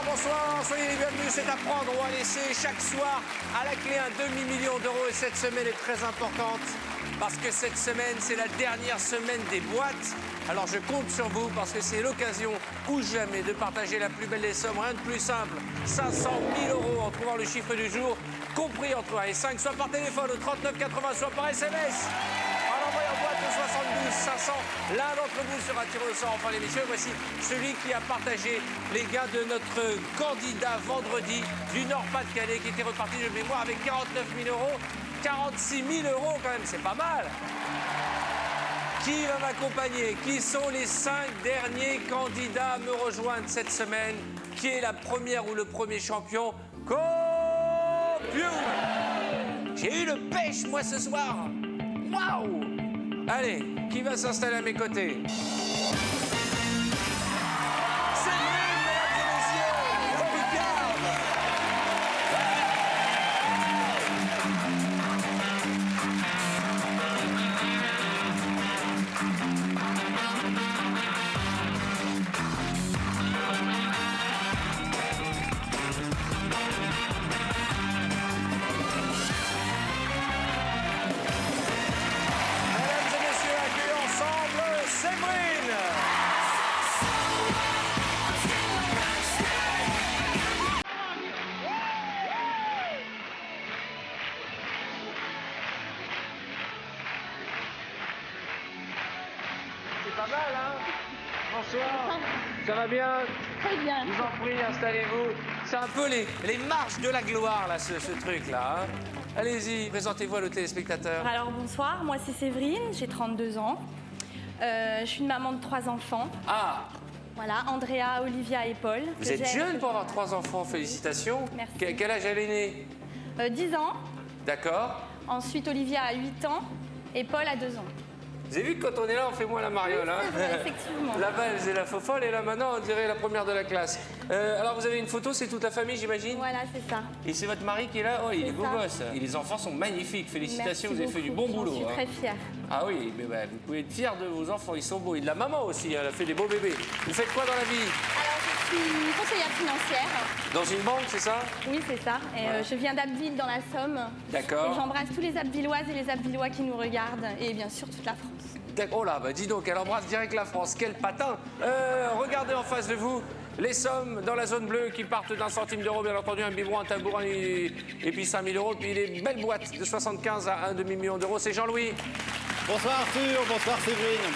bonsoir, soyez les bienvenus, c'est à prendre ou à laisser chaque soir à la clé un demi-million d'euros et cette semaine est très importante parce que cette semaine c'est la dernière semaine des boîtes. Alors je compte sur vous parce que c'est l'occasion ou jamais de partager la plus belle des sommes, rien de plus simple, 500 000 euros en trouvant le chiffre du jour, compris entre 1 et 5, soit par téléphone au 39 80, soit par SMS. En envoyant boîte au 72 500, l'un d'entre vous sera tiré au sort en fin d'émission. Voici celui qui a partagé les gains de notre candidat vendredi du Nord-Pas-de-Calais qui était reparti de mémoire avec 49 000 euros. 46 000 euros quand même, c'est pas mal. Qui va m'accompagner? Qui sont les 5 derniers candidats à me rejoindre cette semaine? Qui est la première ou le premier champion? Compiou! J'ai eu le pêche, moi, ce soir. Waouh! Allez, qui va s'installer à mes côtés? C'est lui, mesdames et messieurs, le Picard. Pas mal, hein? Bonsoir. Ça va bien? Très bien. Je vous en prie, installez-vous. C'est un peu les marches de la gloire, là, ce truc-là. Hein? Allez-y, présentez-vous à nos téléspectateurs. Alors bonsoir, moi c'est Séverine, j'ai 32 ans. Je suis une maman de 3 enfants. Ah! Voilà, Andrea, Olivia et Paul. Vous êtes jeune pour avoir 3 enfants, félicitations. Merci. Quel âge elle est née? 10 ans. D'accord. Ensuite, Olivia a 8 ans et Paul a 2 ans. Vous avez vu que quand on est là, on fait moins la mariole, hein? C'est vrai, effectivement. Là-bas, elle faisait la fofolle et là, maintenant, on dirait la première de la classe. Alors, vous avez une photo, c'est toute la famille, j'imagine? Voilà, c'est ça. Et c'est votre mari qui est là? Oh, il est beau ça. gosse. Et les enfants sont magnifiques. Félicitations, Merci vous avez fait du beaucoup. bon boulot. Je suis Hein. très fière. Ah oui, mais vous pouvez être fiers de vos enfants, ils sont beaux. Et de la maman aussi, elle a fait des beaux bébés. Vous faites quoi dans la vie? Alors, je suis conseillère financière. Dans une banque, c'est ça? Oui, c'est ça. Et Ouais. je viens d'Abbeville, dans la Somme. D'accord. Et j'embrasse tous les Abbvilloises et les Abbvillois qui nous regardent. Et bien sûr, toute la France. Oh là, bah dis donc, elle embrasse direct la France. Quel patin! Regardez en face de vous les sommes dans la zone bleue qui partent d'un centime d'euro, bien entendu, un biberon, un tabouret et puis 5 000 euros. Puis les belles boîtes de 75 à un demi-million d'euros. C'est Jean-Louis. Bonsoir Arthur, bonsoir Séverine.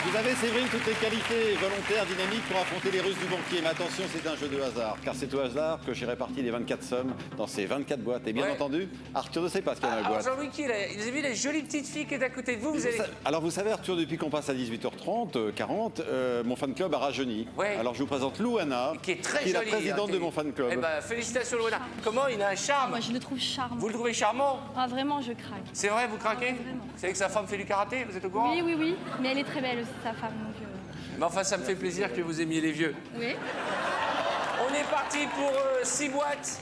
Vous avez, Séverine, toutes les qualités volontaires, dynamiques pour affronter les ruses du banquier. Mais attention, c'est un jeu de hasard, car c'est au hasard que j'ai réparti les 24 sommes dans ces 24 boîtes. Et bien Ouais. entendu, Arthur ne sait pas ce qu'il y a dans la Alors boîte. Jean-Louis, vous avez vu les jolies petites filles qui est à côté de vous? Vous allez... Alors vous savez, Arthur, depuis qu'on passe à 18h30, 40, mon fan club a rajeuni. Ouais. Alors je vous présente Louana, Qui est très qui est la jolie. présidente hein, de mon fan club. Eh ben, félicitations, Louana. Comment? Il a un charme. Moi, je le trouve charmant. Vous le trouvez charmant? Ah, vraiment, je craque. C'est vrai, vous craquez? vraiment. Vous savez que sa femme fait du karaté? Vous êtes au courant? Oui, oui, oui. Mais elle est très belle aussi, sa femme. Donc, Mais enfin, ça me fait plaisir que vous aimiez les vieux. oui. On est parti pour 6 boîtes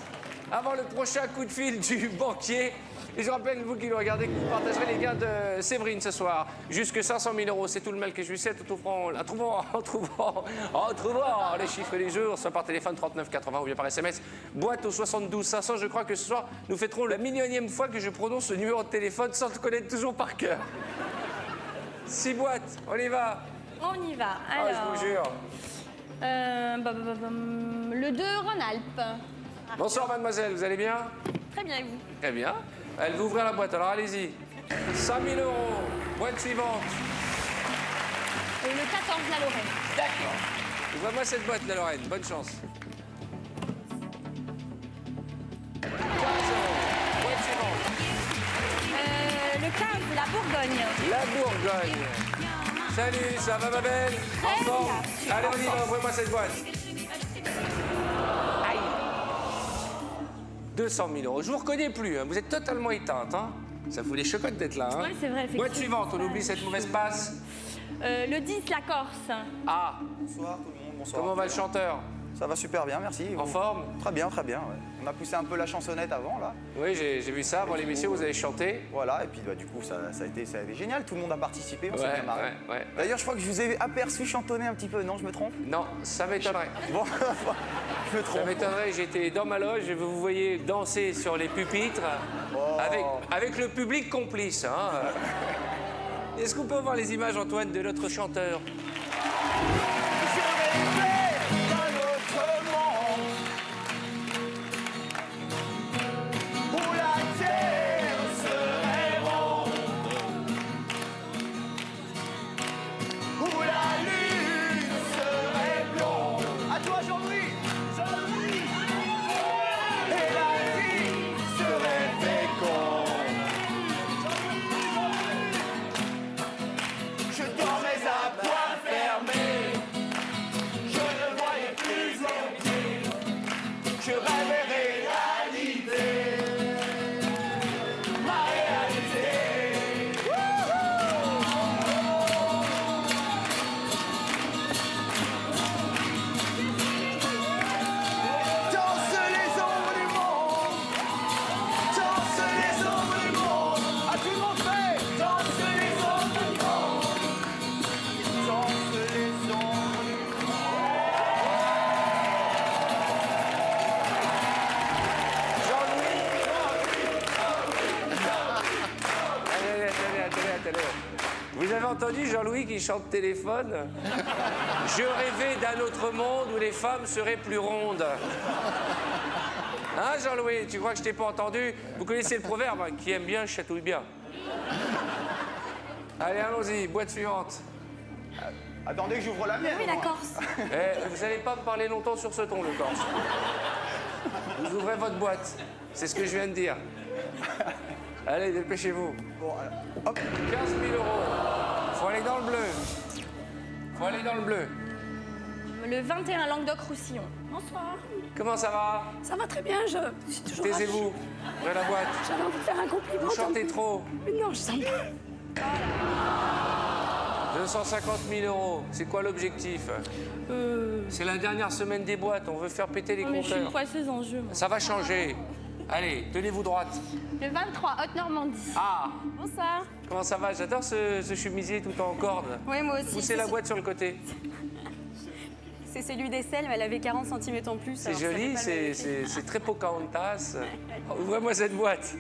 avant le prochain coup de fil du banquier. Et je rappelle, vous qui le regardez, que vous partagerez les gains de Séverine ce soir. Jusque 500 000 euros, c'est tout le mal que je lui souhaite en trouvant les chiffres du jour, soit par téléphone 39 80 ou bien par SMS. Boîte au 72 500. Je crois que ce soir, nous fêterons la millionième fois que je prononce ce numéro de téléphone sans le connaître toujours par cœur. 6 boîtes, on y va. On y va. Ah, Alors, je vous jure. le 2, Rhône-Alpes. Bonsoir mademoiselle, vous allez bien? Très bien, et vous? Très bien. Elle va ouvrir la boîte, alors allez-y. 5 000 euros. Boîte suivante. Le 14, la Lorraine. D'accord. Ouvre-moi cette boîte, la Lorraine. Bonne chance. 15 euros. Boîte suivante. Le 15, la Bourgogne. La Bourgogne. Salut, ça va ma belle? En forme? Allez, on y va, ouvre-moi cette boîte. Aïe. 200 000 euros. Je vous reconnais plus, hein. Vous êtes totalement éteinte. Hein. Ça fout les chocottes d'être là. Hein. Oui, c'est vrai, Boîte effectivement. suivante, on oublie cette mauvaise passe. Le 10, la Corse. Ah, Bonsoir tout le monde, bonsoir. comment va le chanteur? Ça va super bien, merci. En forme? Très bien, très bien. Ouais. On a poussé un peu la chansonnette avant, là. Oui, j'ai vu ça. Avant l'émission, vous avez chanté. Voilà, et puis bah, du coup, ça a été génial. Tout le monde a participé, on s'est bien marré. ouais. D'ailleurs, je crois que je vous ai aperçu chantonner un petit peu, non, je me trompe? Non, ça m'étonnerait. Bon, me trompe. Ça m'étonnerait, j'étais dans ma loge et vous voyez danser sur les pupitres avec le public complice. Hein. Est-ce qu'on peut voir les images, Antoine, de notre chanteur? Vous avez entendu Jean-Louis qui chante téléphone? Je rêvais d'un autre monde où les femmes seraient plus rondes. Hein, Jean-Louis, tu crois que je t'ai pas entendu? Vous connaissez le proverbe, hein, qui aime bien chatouille bien. Allez, allons-y, boîte suivante. Attendez que j'ouvre la mienne. Oui, la Corse. Vous n'allez pas me parler longtemps sur ce ton, le Corse. Vous ouvrez votre boîte. C'est ce que je viens de dire. Allez, dépêchez-vous. Bon, alors, hop. 15 000 €. Faut aller dans le bleu. Faut aller dans le bleu. Le 21 Languedoc-Roussillon. Bonsoir. Comment ça va? Ça va très bien, je suis toujours ravie. Taisez-vous. Ouvrez la boîte. J'avais envie de faire un compliment. Vous chantez trop. Mais non, je sens pas. 250 000 €. C'est quoi l'objectif? C'est la dernière semaine des boîtes. On veut faire péter les Oh, mais je suis une compteurs. poisseuse en jeu, moi. Ça va changer. Allez, tenez-vous droite. Le 23 Haute-Normandie. Ah, Bonsoir. comment ça va? J'adore ce chemisier tout en corde. Oui, moi aussi. Poussez la boîte sur le côté. C'est celui d'Estelle, mais elle avait 40 cm en plus. C'est alors ça joli, fait pas le- c'est très Pocahontas. Ouvrez-moi cette boîte.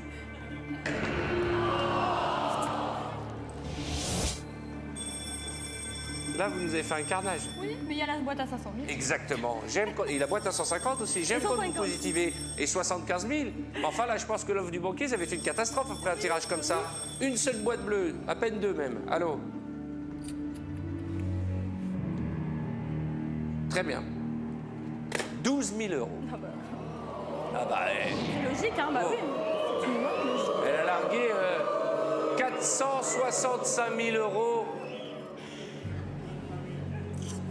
Là, vous nous avez fait un carnage. Oui, mais il y a la boîte à 500 000. Exactement. J'aime quand... Et la boîte à 150 aussi. J'aime quand vous 150. positivez. Et 75 000. Mais enfin, là, je pense que l'offre du banquier, ça va être une catastrophe après un tirage comme ça. Une seule boîte bleue. À peine deux, même. Allô? Très bien. 12 000 €. Ah bah, C'est logique, hein, bah Oh. oui. C'est une boîte logique. elle a largué 465 000 €.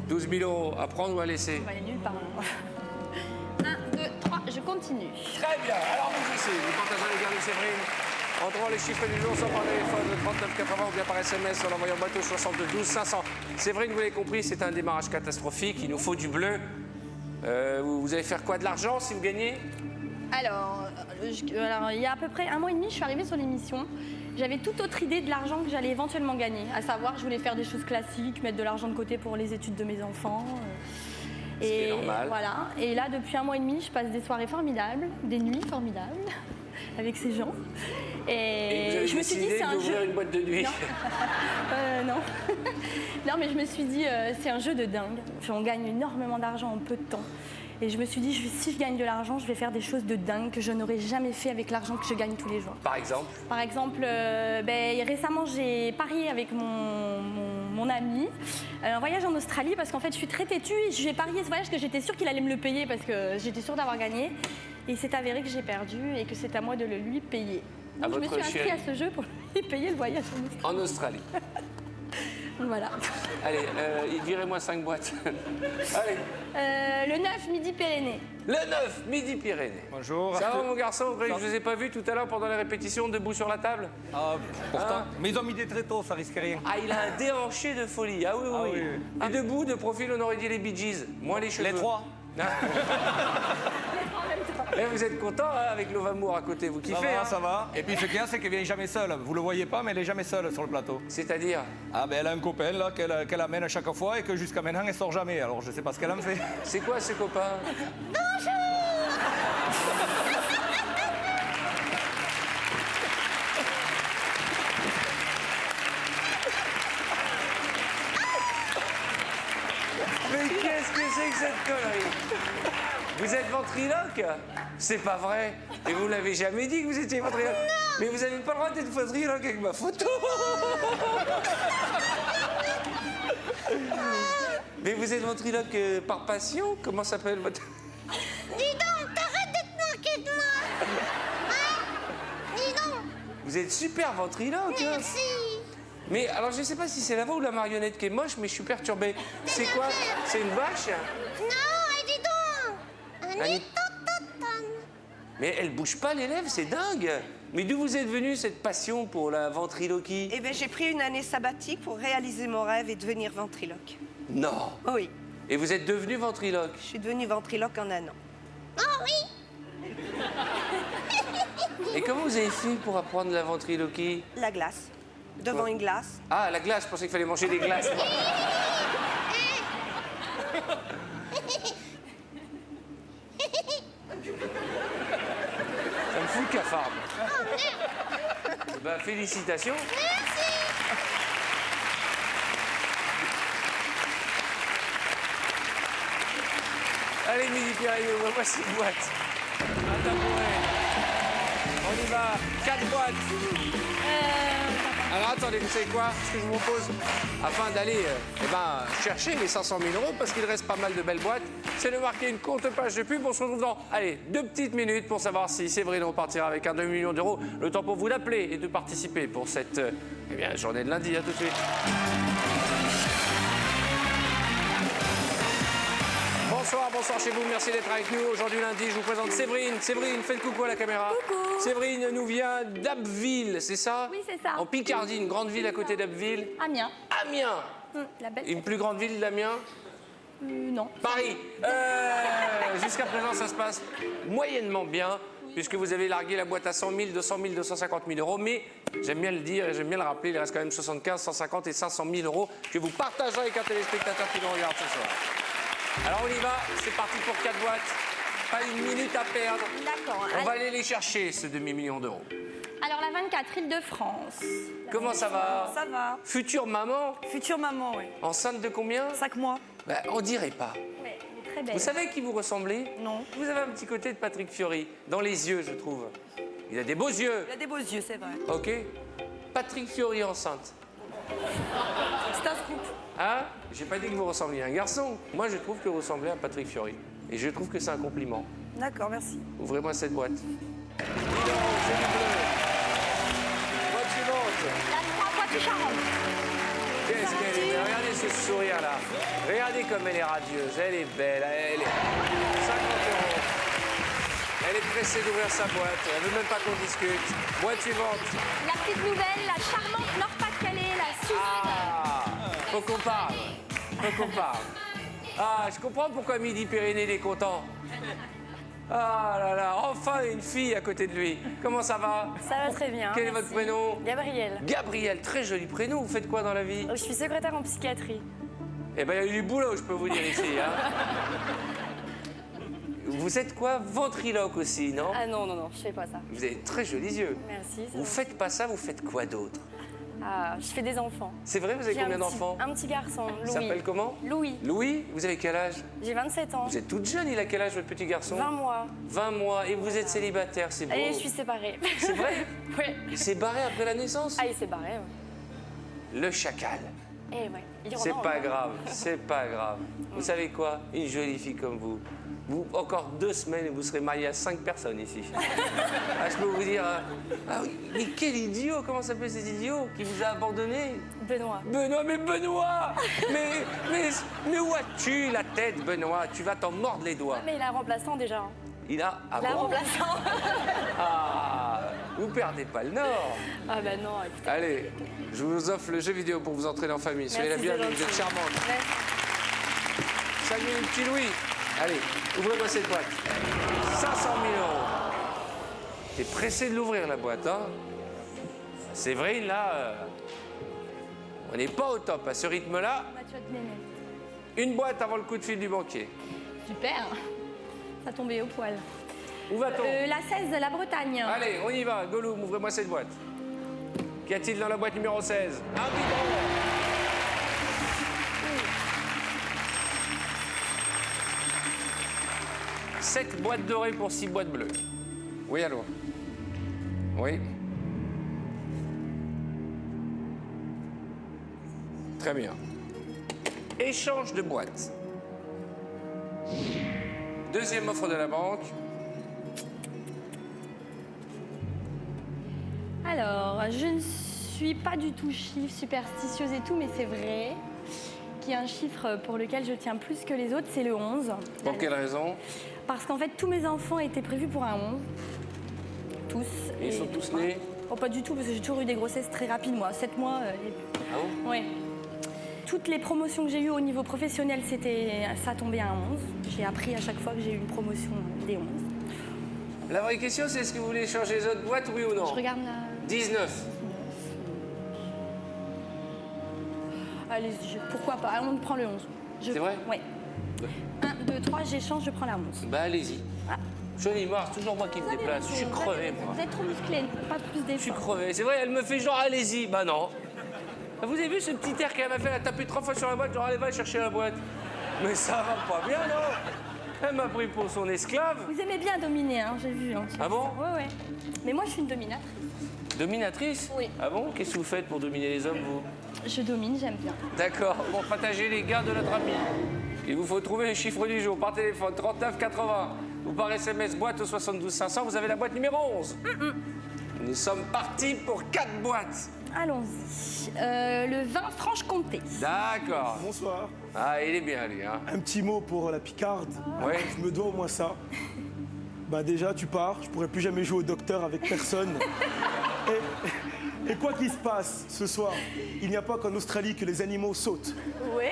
12 000 € à prendre ou à laisser? On va aller nulle part. 1, 2, 3, je continue. Très bien. Alors, vous aussi, vous partagez les gars de Séverine. Entrons les chiffres du jour, soit par téléphone, le 3980 ou bien par SMS en envoyant bateau 62 500. Séverine, vous l'avez compris, c'est un démarrage catastrophique. Il nous faut du bleu. Vous allez faire quoi? De l'argent si vous gagnez? Alors, il y a à peu près 1 mois et demi, je suis arrivée sur l'émission. J'avais toute autre idée de l'argent que j'allais éventuellement gagner. À savoir, je voulais faire des choses classiques, mettre de l'argent de côté pour les études de mes enfants. Ce qui est normal. Voilà. Et là, depuis 1 mois et demi, je passe des soirées formidables, des nuits formidables avec ces gens. Et vous avez je me suis dit, décidé c'est un d'ouvrir jeu. une boîte de nuit. Non. Non, mais je me suis dit, c'est un jeu de dingue. On gagne énormément d'argent en peu de temps. Et je me suis dit, si je gagne de l'argent, je vais faire des choses de dingue que je n'aurais jamais fait avec l'argent que je gagne tous les jours. Par exemple? Par exemple, récemment, j'ai parié avec mon ami un voyage en Australie parce qu'en fait, je suis très têtue et j'ai parié ce voyage que j'étais sûre qu'il allait me le payer parce que j'étais sûre d'avoir gagné. Et il s'est avéré que j'ai perdu et que c'est à moi de le lui payer. À Donc, je me votre suis inscrite chérie. à ce jeu pour lui payer le voyage en Australie. En Australie. Voilà. Allez, virez-moi 5 boîtes. Allez. Le 9, Midi-Pyrénées. Le 9, Midi-Pyrénées. Bonjour. Ça va, mon garçon? Vous croyez que je vous ai pas vu tout à l'heure pendant les répétitions, debout sur la table? Ah, pourtant. Hein? Mais ils ont mis des tréteaux, ça risque rien. Ah, il a un déhanché de folie. Ah oui, oui, Ah oui. oui, oui. Et debout, de profil, on aurait dit les Bee Gees. Moins les cheveux. Les trois. Et vous êtes content hein, avec Lovamour à côté, vous kiffez hein Ça va. Et puis ce qu'il y a, c'est qu'elle vient jamais seule. Vous le voyez pas, mais elle est jamais seule sur le plateau. C'est-à-dire? Ah ben elle a un copain là qu'elle amène à chaque fois et que jusqu'à maintenant elle sort jamais. Alors je sais pas ce qu'elle en fait. C'est quoi ce copain? Mais qu'est-ce que c'est que cette connerie? Vous êtes ventriloque? C'est pas vrai. Et vous l'avez jamais dit que vous étiez ventriloque? Mais vous n'avez pas le droit d'être ventriloque avec ma photo. Mais vous êtes ventriloque par passion? Comment s'appelle votre... Dis donc, t'arrêtes de te moquer de moi. Hein? Dis donc. Vous êtes super ventriloque. Hein. Merci. Mais alors je sais pas si c'est la voix ou la marionnette qui est moche, mais je suis perturbé. C'est quoi? C'est une vache? Non, et dis donc. Un itototon. Mais elle bouge pas les lèvres, c'est dingue. Mais d'où vous êtes venue cette passion pour la ventriloquie? Eh bien, j'ai pris une année sabbatique pour réaliser mon rêve et devenir ventriloque. Non. Oui, Et vous êtes devenu ventriloque? je suis devenue ventriloque en un an. Oh oui. Et comment vous avez fait pour apprendre la ventriloquie? La glace. Devant une glace. Ah, la glace, je pensais qu'il fallait manger des glaces. moi. Ça me fout le cafard. Bah, félicitations. Allez, Midi Piraillot, voici une boîte. Un tabouret. On y va. 4 boîtes. Alors attendez, vous savez quoi? Ce que je vous propose, afin d'aller chercher les 500 000 euros, parce qu'il reste pas mal de belles boîtes, c'est de marquer une courte page de pub. On se retrouve dans, allez, 2 petites minutes pour savoir si Séverine repartira avec un demi-million d'euros. Le temps pour vous d'appeler et de participer pour cette journée de lundi. À tout de suite. Bonsoir chez vous, merci d'être avec nous. Aujourd'hui lundi, je vous présente Séverine. Séverine, faites coucou à la caméra. Coucou. Séverine nous vient d'Abbeville, c'est ça? Oui, c'est ça. En Picardie, une grande ville à côté d'Abbeville. Amiens. Amiens. La belle. Une plus grande ville d'Amiens? Non. Paris. Jusqu'à présent, ça se passe moyennement bien, puisque vous avez largué la boîte à 100 000, 200 000, 250 000 euros. Mais j'aime bien le dire et j'aime bien le rappeler, il reste quand même 75, 150 et 500 000 euros que vous partagerez avec un téléspectateur qui nous regarde ce soir. Alors on y va, c'est parti pour 4 boîtes. Pas une minute à perdre. D'accord. On va aller les chercher, ce demi-million d'euros. Alors la 24, Île-de-France. Comment ça va? Ça va. Future maman, Future maman, oui. enceinte de combien? 5 mois. Ben, on dirait pas. Ouais, elle est très belle. Vous savez à qui vous ressemblez? Non. Vous avez un petit côté de Patrick Fiori, dans les yeux, je trouve. Il a des beaux yeux. Il a des beaux yeux, c'est vrai. Ok. Patrick Fiori enceinte. C'est un scoop. Hein? J'ai pas dit que vous ressembliez à un garçon. Moi, je trouve que vous ressemblez à Patrick Fiori. Et je trouve que c'est un compliment. D'accord, merci. Ouvrez-moi cette boîte. Dis donc, c'est du bleu. Boîte suivante. La 3, Poitou-Charentes. Qu'est-ce qu'elle est belle. Regardez ce sourire-là. Regardez comme elle est radieuse. Elle est belle. Elle est... 50 euros. Elle est pressée d'ouvrir sa boîte. Elle veut même pas qu'on discute. Boîte suivante. La petite nouvelle, la charmante Nord-Pas-de-Calais, la Suisse. Ah, faut qu'on parle. Faut qu'on parle. Ah, je comprends pourquoi Midi Pyrénées est content. Ah là là, enfin une fille à côté de lui. Comment ça va? Ça va très bien. Quel est votre prénom? Gabriel. Gabriel, très joli prénom. Vous faites quoi dans la vie? Je suis secrétaire en psychiatrie. Eh ben, il y a du boulot, je peux vous dire ici. Hein. Vous êtes quoi? Ventriloque aussi, non? Ah non, non, non, je fais pas ça. Vous avez très jolis yeux. Merci. Vous faites pas ça, vous faites quoi d'autre? Ah, je fais des enfants. C'est vrai, vous avez combien d'enfants? Un petit garçon, Il Louis. s'appelle comment? Louis. Louis, vous avez quel âge? J'ai 27 ans. Vous êtes toute jeune, il a quel âge votre petit garçon? 20 mois. 20 mois, et vous êtes célibataire, c'est beau. Et je suis séparée. C'est vrai? Oui. Il s'est barré après la naissance? Ah, il s'est barré, ouais. Le chacal. Eh ouais. Il C'est rentre, pas hein. grave, c'est pas grave. Vous savez quoi? Une jolie fille comme vous. Vous, encore 2 semaines et vous serez marié à 5 personnes ici. Ah, je peux vous dire... Ah oui, mais quel idiot! Comment s'appelle cet idiot qui vous a abandonné? Benoît. Benoît, mais Benoît! Mais où as-tu la tête, Benoît? Tu vas t'en mordre les doigts. Mais il a un remplaçant déjà. Hein. Il a... Ah Il a un bon? remplaçant. Ah, vous perdez pas le nord. Ah bah non, écoute. Allez, je vous offre le jeu vidéo pour vous entraîner en famille. Soyez la Merci, bienvenue, c'est vous êtes gentil. charmante. Merci. Salut, petit Louis. Allez, ouvrez-moi cette boîte. 500 000 euros. T'es pressé de l'ouvrir, la boîte, hein? Séverine, là, on n'est pas au top. À ce rythme-là, Bah, tu vas te m'aimer. une boîte avant le coup de fil du banquier. Super. Ça tombait au poil. Où va-t-on? La 16, la Bretagne. Allez, on y va. Gollum, ouvrez-moi cette boîte. Qu'y a-t-il dans la boîte numéro 16? Un biberon. Sept boîtes dorées pour 6 boîtes bleues. Oui, allô? Oui. Très bien. Échange de boîtes. Deuxième offre de la banque. Alors, je ne suis pas du tout chiffre, superstitieuse et tout, mais c'est vrai qu'il y a un chiffre pour lequel je tiens plus que les autres, c'est le 11. Pour quelle raison? Parce qu'en fait, tous mes enfants étaient prévus pour un 11. Tous. Et ils sont tous nés? Oh, pas du tout, parce que j'ai toujours eu des grossesses très rapides, moi. 7 mois. Ah bon? Ouais. Toutes les promotions que j'ai eues au niveau professionnel, ça tombait à un 11. J'ai appris à chaque fois que j'ai eu une promotion des 11. La vraie question, c'est est-ce que vous voulez changer les autres boîtes, oui ou non? Je regarde la... 19. Allez, pourquoi pas? On prend le 11. C'est vrai? Ouais. 1, 2, 3, j'échange, je prends la 11. Bah allez-y. Ah. J'en ai marre, c'est toujours moi qui me déplace. Je suis crevé, moi. Vous êtes trop musclé, pas plus Je suis d'efforts. crevé. C'est vrai, elle me fait genre allez-y. Bah non. Vous avez vu ce petit air qu'elle m'a fait? Elle a tapé 3 fois sur la boîte, genre allez, va chercher la boîte. Mais ça va pas bien, non? Elle m'a pris pour son esclave. Vous aimez bien dominer, hein, j'ai vu. Hein, Ah bon? Ouais, ouais. Mais moi, je suis une dominatrice. Dominatrice? Oui. Ah bon? Qu'est-ce que vous faites pour dominer les hommes, vous? Je domine, j'aime bien. D'accord. Pour partager les gains de notre ami, il vous faut trouver les chiffres du jour par téléphone 39 80 ou par SMS boîte au 72 500. Vous avez la boîte numéro 11. Nous sommes partis pour 4 boîtes. Allons-y. Le 20 Franche-Comté. D'accord. Bonsoir. Ah, il est bien, lui. Hein. Un petit mot pour la picarde. Oui. Je me dois au moins ça. Bah déjà, tu pars, je pourrais plus jamais jouer au docteur avec personne. Et quoi qu'il se passe ce soir, il n'y a pas qu'en Australie que les animaux sautent. Oui.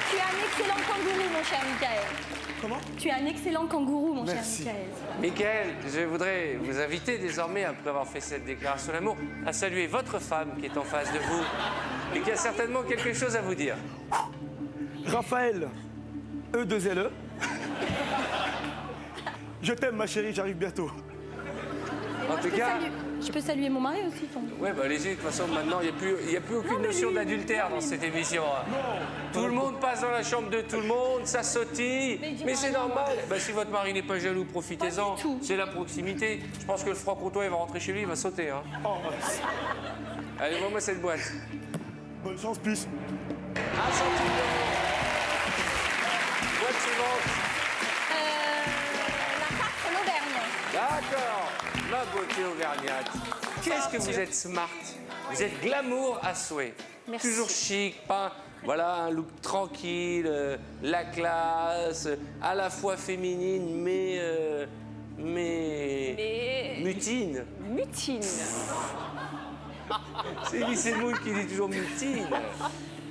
Tu es un excellent kangourou, mon cher Michael. Comment? Tu es un excellent kangourou, mon Merci. cher Michael. Michael, je voudrais vous inviter désormais, après avoir fait cette déclaration d'amour, à saluer votre femme qui est en face de vous et qui a certainement quelque chose à vous dire. Raphaël, E2LE. Je t'aime ma chérie, j'arrive bientôt. En tout cas, Je peux saluer mon mari aussi, ton. ouais, bah allez-y, de toute façon, maintenant, il n'y a plus aucune mais notion lui- d'adultère dans cette émission. Hein. Tout le monde passe dans la chambre de tout le monde, ça sautille. Mais dis-moi Mais c'est non. normal. Bah, si votre mari n'est pas jaloux, Pas profitez-en. du tout. C'est la proximité. Je pense que le franc-comtois, il va rentrer chez lui, il va sauter. Hein. Oh, Allez, vois-moi cette boîte. bonne chance, plus. 1 centime d'euro. Boîte suivante. La carte l'Auvergne. D'accord. Ma beauté auvergnate. Qu'est-ce que vous êtes smart. Vous êtes glamour à souhait. Merci. Toujours chic, pas... Voilà, un look tranquille, la classe, à la fois féminine, mais mutine. Mutine. C'est Lycée Moule qui dit toujours mutine.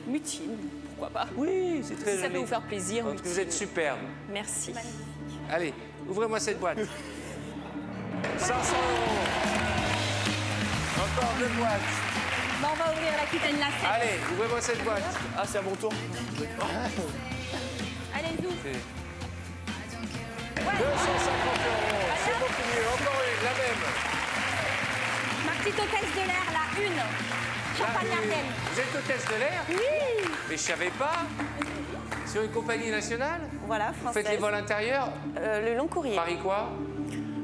Mutine, pourquoi pas? Oui, c'est très Si ça joli. peut vous faire plaisir, En tout cas, vous êtes superbe. Merci. Allez, ouvrez-moi cette boîte. 500 euros. Encore 2 boîtes. Bon, on va ouvrir l'Aquitaine la 7. Allez, ouvrez-moi cette boîte. Ah, c'est à mon tour. Allez, zou. 250 euros. C'est beaucoup mieux. Encore une, la même. Ma petite hôtesse de l'air, la 1. Champagne-Ardenne. Vous êtes hôtesse de l'air? Oui. Mais je savais pas. Sur une compagnie nationale? Voilà, Vous française. faites les vols intérieurs? Le long courrier. Paris quoi?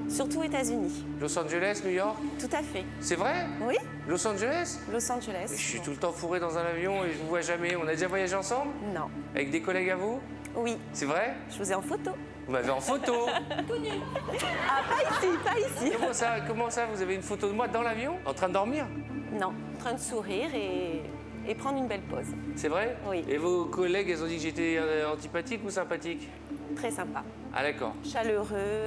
Surtout États-Unis. Los Angeles, New York? Tout à fait. C'est vrai? Oui, Los Angeles? Los Angeles. Mais je suis tout le temps fourré dans un avion et je vous vois jamais. On a déjà voyagé ensemble? Non. Avec des collègues à vous? Oui, C'est vrai? je vous ai en photo. Vous m'avez en photo. Ah, pas ici. Comment ça, vous avez une photo de moi dans l'avion? En train de dormir? Non, en train de sourire et prendre une belle pause. C'est vrai? Oui. Et vos collègues, elles ont dit que j'étais antipathique ou sympathique? Très sympa. Ah d'accord. Chaleureux.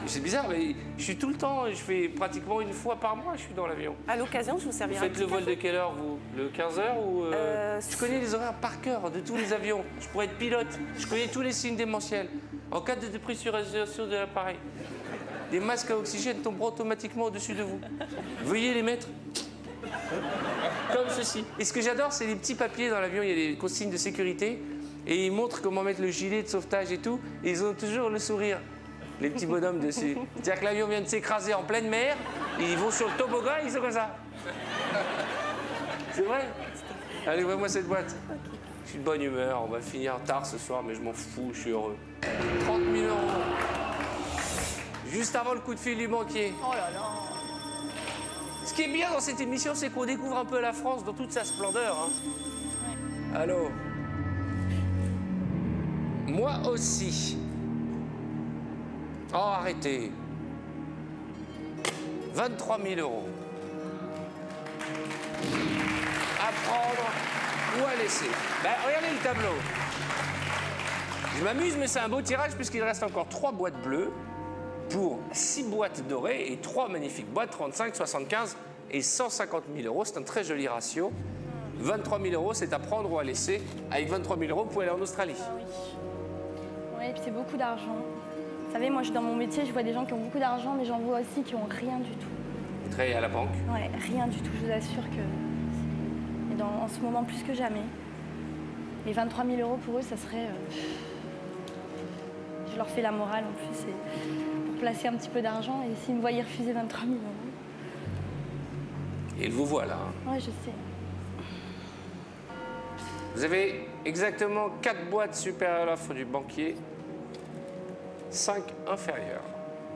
C'est bizarre, mais je suis tout le temps, je fais pratiquement une fois par mois, je suis dans l'avion. À l'occasion, je vous Vous servirai. faites le vol de quelle heure, vous? Le 15h ou... Je connais les horaires par cœur de tous les avions. Je pourrais être pilote. Je connais tous les signes démentiels. En cas de dépressurisation de l'appareil, des masques à oxygène tomberont automatiquement au-dessus de vous. Veuillez les mettre comme ceci. Et ce que j'adore, c'est les petits papiers dans l'avion. Il y a des consignes de sécurité. Et ils montrent comment mettre le gilet de sauvetage et tout. Et ils ont toujours le sourire. Les petits bonhommes dessus. C'est-à-dire que l'avion vient de s'écraser en pleine mer, ils vont sur le toboggan et ils sont comme ça. C'est vrai? Allez, vois-moi cette boîte. Je suis de bonne humeur, on va finir tard ce soir, mais je m'en fous, je suis heureux. 30 000 €. Juste avant le coup de fil du banquier. Oh là là. Ce qui est bien dans cette émission, c'est qu'on découvre un peu la France dans toute sa splendeur. Hein. Allô? Moi aussi. Oh, arrêtez. 23 000 €. À prendre ou à laisser. Ben, regardez le tableau. Je m'amuse, mais c'est un beau tirage puisqu'il reste encore 3 boîtes bleues pour 6 boîtes dorées et 3 magnifiques boîtes, 35, 75 et 150 000 €. C'est un très joli ratio. 23 000 €, c'est à prendre ou à laisser. Avec 23 000 €, vous pouvez aller en Australie. Ah oui. Oui, et puis c'est beaucoup d'argent. Vous savez, moi, dans mon métier, je vois des gens qui ont beaucoup d'argent, mais j'en vois aussi qui ont rien du tout. Vous travaillez à la banque? Ouais, rien du tout. Je vous assure que... Et en ce moment, plus que jamais. Et 23 000 € pour eux, ça serait... Je leur fais la morale, en plus, pour placer un petit peu d'argent. Et s'ils me voyaient refuser 23 000 €... Et ils vous voient, là. Hein. Ouais, je sais. Vous avez exactement 4 boîtes supérieures à l'offre du banquier. 5 inférieures.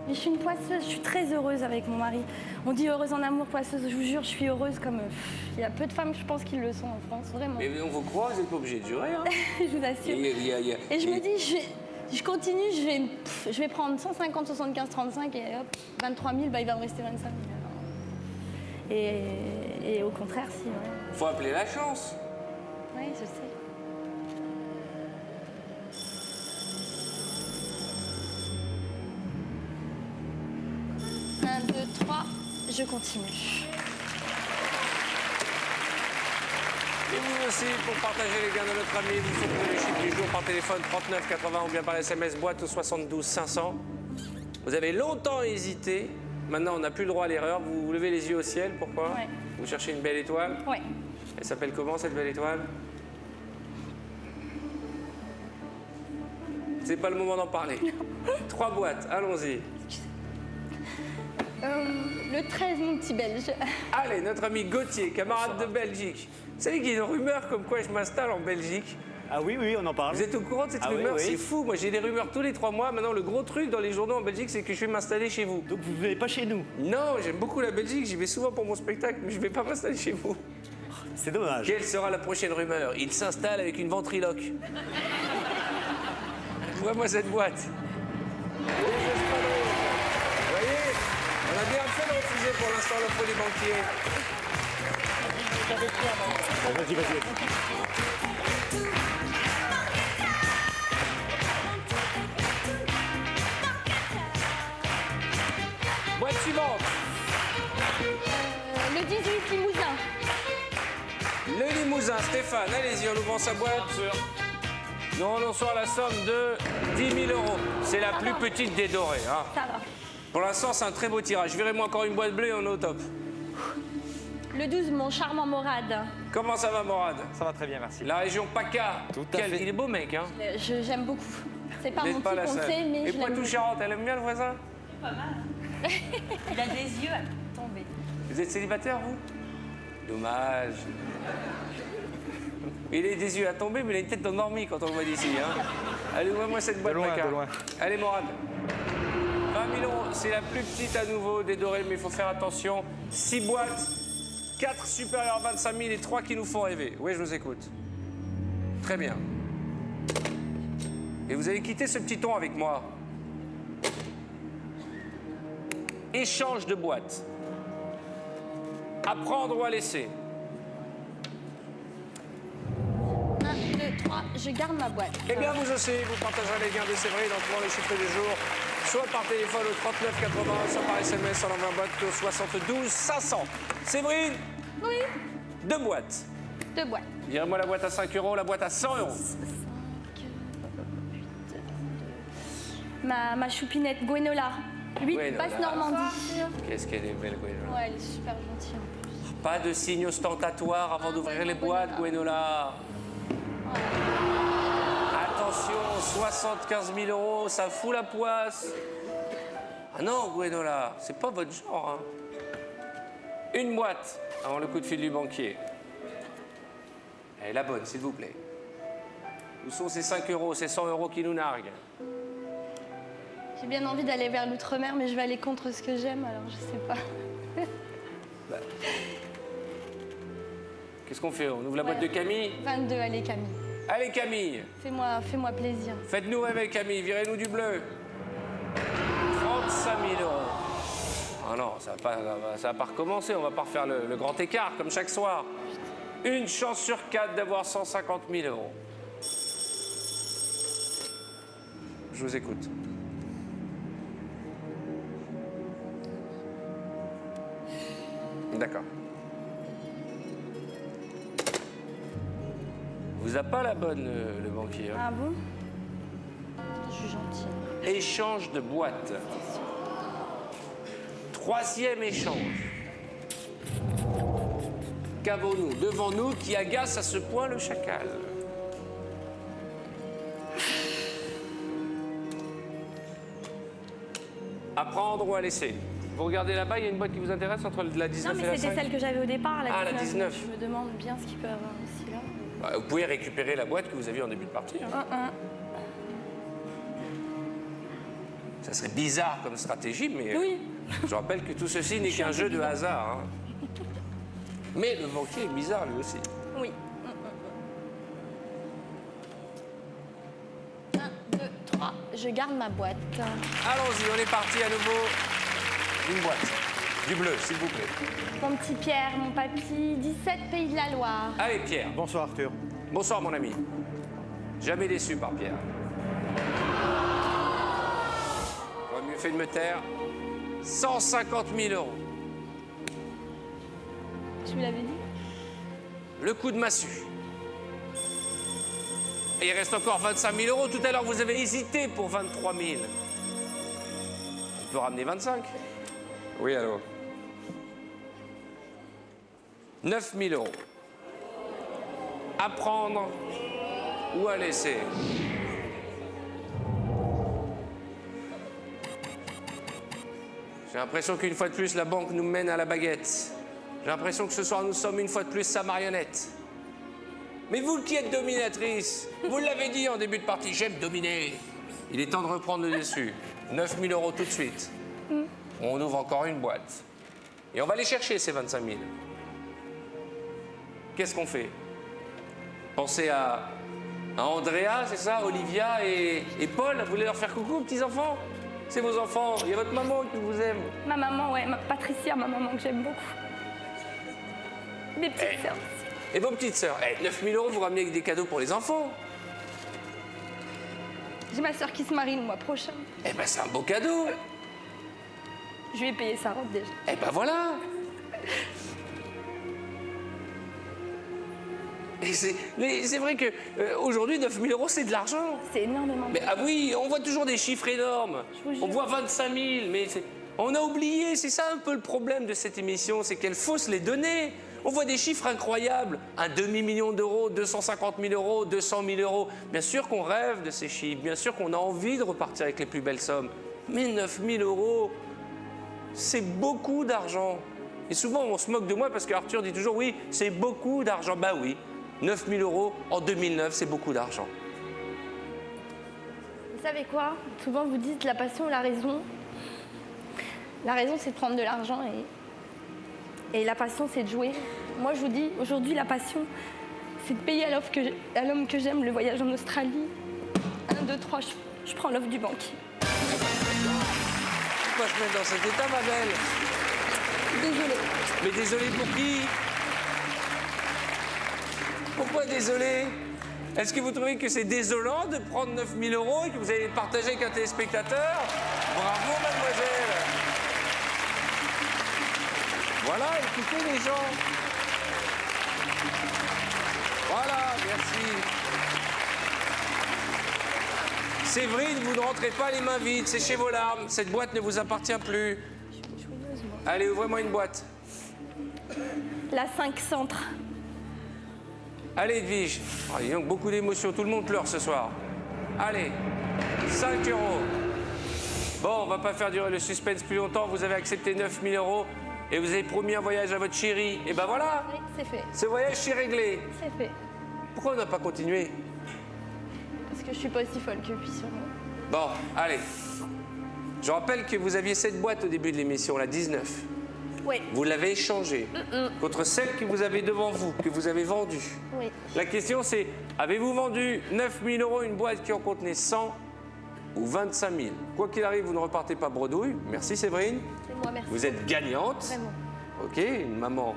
Mais je suis une poisseuse, je suis très heureuse avec mon mari. On dit heureuse en amour, poisseuse, je vous jure, je suis heureuse comme... Il y a peu de femmes, je pense, qui le sont en France, vraiment. Mais on vous croit, vous n'êtes pas obligé de jurer. Hein. Je vous assure. Et je me dis, je continue, je vais prendre 150, 75, 35 et hop, 23 000, bah, il va me rester 25 000. Et au contraire, si, ouais. Faut appeler la chance. Oui, je sais. 1, 2, 3, je continue. Et vous aussi, pour partager les gains de notre ami, vous faites les chiffres du jour par téléphone 39 80 ou bien par SMS boîte au 72 500. Vous avez longtemps hésité. Maintenant, on n'a plus le droit à l'erreur. Vous levez les yeux au ciel. Pourquoi? Ouais. Vous cherchez une belle étoile. Ouais. Elle s'appelle comment, cette belle étoile? C'est pas le moment d'en parler. 3 boîtes, allons-y. Le 13, mon petit belge. Allez, notre ami Gauthier, camarade de Belgique. Vous savez qu'il y a une rumeur comme quoi je m'installe en Belgique? Ah oui, oui, on en parle. Vous êtes au courant de cette rumeur? Oui, oui. C'est fou. Moi, j'ai des rumeurs tous les 3 mois. Maintenant, le gros truc dans les journaux en Belgique, c'est que je vais m'installer chez vous. Donc vous ne venez pas chez nous? Non, j'aime beaucoup la Belgique. J'y vais souvent pour mon spectacle, mais je vais pas m'installer chez vous. C'est dommage. Quelle sera la prochaine rumeur? Il s'installe avec une ventriloque. Vois-moi cette boîte. Vous voyez? On a bien fait de refuser pour l'instant l'offre du banquier. Vas-y, vas-y. Boîte suivante. Le 18, Limousin. Le Limousin, Stéphane, allez-y, en ouvrant sa boîte. Nous renonçons à la somme de 10 000 €. C'est la plus petite des dorées. Hein. Ça va. Pour l'instant, c'est un très beau tirage. Virez-moi encore une boîte bleue et on est au top. Le 12, mon charmant Morad. Comment ça va, Morad? Ça va très bien, merci. La région PACA. Tout à fait. Il est beau, mec, hein? J'aime beaucoup. C'est pas Vous mon n'êtes pas petit la seule. conseil, mais Et je l'aime beaucoup. Poitou-Charentes, elle aime bien le voisin? Il a des yeux à tomber. Vous êtes célibataire, vous? Dommage. Il a des yeux à tomber, mais il a une tête endormie quand on le voit d'ici. Hein. Allez, ouvre-moi cette boîte, loin, Paca. de loin. Allez, Morad. 20 000 €, c'est la plus petite à nouveau des dorés, mais il faut faire attention. 6 boîtes, 4 supérieures à 25 000 et 3 qui nous font rêver. Oui, je vous écoute. Très bien. Et vous allez quitter ce petit ton avec moi. Échange de boîtes. À prendre ou à laisser. 1, 2, 3, je garde ma boîte. Eh bien, vous aussi, vous partagerez les gains de Séverine en trouvant les chiffres du jour soit par téléphone au 39 80, soit par SMS en envoyant boîte au 72 500. Séverine, Oui, 2 boîtes. 2 boîtes. Virez-moi la boîte à 5 €, la boîte à 100 €. Ma choupinette, Gwenola. 8, Gwenola. Basse Normandie. Qu'est-ce qu'elle est belle, Gwenola. Ouais, elle est super gentille. Pas de signe ostentatoire avant d'ouvrir les boîtes, Gwenola. Attention, 75 000 €, ça fout la poisse. Ah non, Gwenola, c'est pas votre genre. Hein. Une boîte avant le coup de fil du banquier. Elle est la bonne, s'il vous plaît. Où sont ces 5 €, ces 100 € qui nous narguent? J'ai bien envie d'aller vers l'outre-mer, mais je vais aller contre ce que j'aime, alors je sais pas. Qu'est-ce qu'on fait? On ouvre la boîte de Camille? 22, allez Camille. Allez, Camille, Fais-moi plaisir. faites-nous rêver, Camille, virez-nous du bleu. 35 000 €. Ah non, ça va pas recommencer, on va pas refaire le grand écart comme chaque soir. Une chance sur 4 d'avoir 150 000 €. Je vous écoute. D'accord. Vous a pas la bonne, le banquier. Hein. Ah bon? Je suis gentille. Échange de boîte. 3e échange. Qu'avons-nous devant nous qui agace à ce point le chacal? À prendre ou à laisser? Vous regardez là-bas, il y a une boîte qui vous intéresse entre la 19 Non, et mais la 5? c'était celle que j'avais au départ, la 19. Ah, la 19. Je me demande bien ce qu'il peut y avoir aussi là. Bah, vous pouvez récupérer la boîte que vous aviez en début de partie. Hein. Ça serait bizarre comme stratégie, mais Oui. je rappelle que tout ceci n'est qu'un jeu de hasard. Hein. Mais le banquier est bizarre lui aussi. Oui. 1, 2, 3. Je garde ma boîte. Allons-y, on est parti à nouveau. Une boîte. Du bleu, s'il vous plaît. Mon petit Pierre, mon papy, 17 Pays de la Loire. Allez, Pierre. Bonsoir Arthur. Bonsoir, mon ami. Jamais déçu par Pierre. J'aurais mieux fait de me taire. 150 000 €. Je vous l'avais dit. Le coup de massue. Et il reste encore 25 000 €. Tout à l'heure, vous avez hésité pour 23 000. On peut ramener 25. Oui, allô. 9 000 €. À prendre ou à laisser? J'ai l'impression qu'une fois de plus, la banque nous mène à la baguette. J'ai l'impression que ce soir, nous sommes une fois de plus sa marionnette. Mais vous qui êtes dominatrice, vous l'avez dit en début de partie, j'aime dominer. Il est temps de reprendre le dessus. 9 000 € tout de suite. On ouvre encore une boîte. Et on va aller chercher ces 25 000. Qu'est-ce qu'on fait? Pensez à Andrea, c'est ça? Olivia et Paul. Vous voulez leur faire coucou, petits-enfants? C'est vos enfants. Il y a votre maman qui vous aime. Ma maman, ouais, Patricia, ma maman que j'aime beaucoup. Mes petites sœurs. Et vos petites sœurs? 9 000 €, vous ramenez avec des cadeaux pour les enfants. J'ai ma sœur qui se marie le mois prochain. Eh ben, c'est un beau cadeau. Je lui ai payé sa robe déjà. Eh ben voilà. Et c'est vrai que aujourd'hui, 9 000 €, c'est de l'argent. C'est énormément. Mais ah oui, on voit toujours des chiffres énormes. vous jure. On voit 25 000, mais on a oublié. C'est ça un peu le problème de cette émission, c'est qu'elle fausse les données. On voit des chiffres incroyables. 1,5 million d'euros, 250 000 €, 200 000 €. Bien sûr qu'on rêve de ces chiffres. Bien sûr qu'on a envie de repartir avec les plus belles sommes. Mais 9 000 €, c'est beaucoup d'argent. Et souvent, on se moque de moi parce qu'Arthur dit toujours, oui, c'est beaucoup d'argent. Bah oui, 9 000 € en 2009, c'est beaucoup d'argent. Vous savez quoi? Souvent, vous dites la passion ou la raison. La raison, c'est de prendre de l'argent et la passion, c'est de jouer. Moi, je vous dis, aujourd'hui, la passion, c'est de payer à l'homme que j'aime le voyage en Australie. 1, 2, 3, je prends l'offre du banquier. Pourquoi se mettre dans cet état, ma belle? Désolée. Mais désolé pour qui? Pourquoi désolé? Est-ce que vous trouvez que c'est désolant de prendre 9 000 € et que vous allez le partager avec un téléspectateur? Bravo, mademoiselle. Voilà, écoutez les gens. Voilà, merci. Séverine, vous ne rentrez pas les mains vides, séchez vos larmes. Cette boîte ne vous appartient plus. Allez, ouvrez-moi une boîte. La 5 centre. Allez, Edwige. Oh, dis donc, beaucoup d'émotions, tout le monde pleure ce soir. Allez, 5 €. Bon, on va pas faire durer le suspense plus longtemps. Vous avez accepté 9 000 € et vous avez promis un voyage à votre chérie. Et ben voilà, Oui, c'est fait. ce voyage est réglé. C'est fait. Pourquoi on n'a pas continué? Parce que je suis pas aussi folle que lui, sûrement. Bon, allez. Je rappelle que vous aviez cette boîte au début de l'émission, la 19. Oui. Vous l'avez échangée contre celle que vous avez devant vous, que vous avez vendue. Oui. La question c'est, avez-vous vendu 9 000 € une boîte qui en contenait 100 ou 25 000? Quoi qu'il arrive, vous ne repartez pas bredouille. Merci Séverine. C'est moi, merci. Vous êtes gagnante. Vraiment. Ok, une maman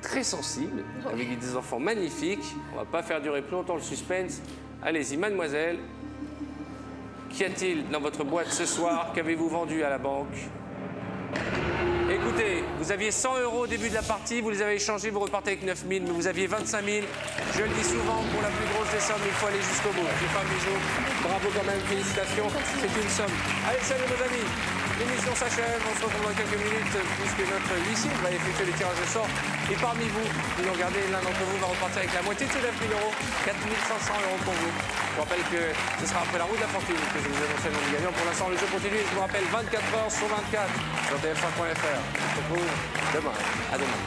très sensible, avec des enfants magnifiques. On va pas faire durer plus longtemps le suspense. Allez-y, mademoiselle. Qu'y a-t-il dans votre boîte ce soir? Qu'avez-vous vendu à la banque? Écoutez, vous aviez 100 € au début de la partie, vous les avez échangés, vous repartez avec 9 000, mais vous aviez 25 000. Je le dis souvent, pour la plus grosse des sommes, il faut aller jusqu'au bout. Je vous fais un bisou. Bravo quand même, félicitations. C'est une somme. Allez, salut nos amis. L'émission s'achève, on se retrouve dans quelques minutes, puisque notre huissier va effectuer les tirages au sort. Et parmi vous, vous nous regardez, l'un d'entre vous va repartir avec la moitié de ces 9 000 €, 4 500 € pour vous. Je vous rappelle que ce sera après la roue de la fortune que je vous annonce le nom du gagnant. Pour l'instant, le jeu continue. Je vous rappelle 24 heures sur 24 sur tf1.fr. On se retrouve demain. À demain.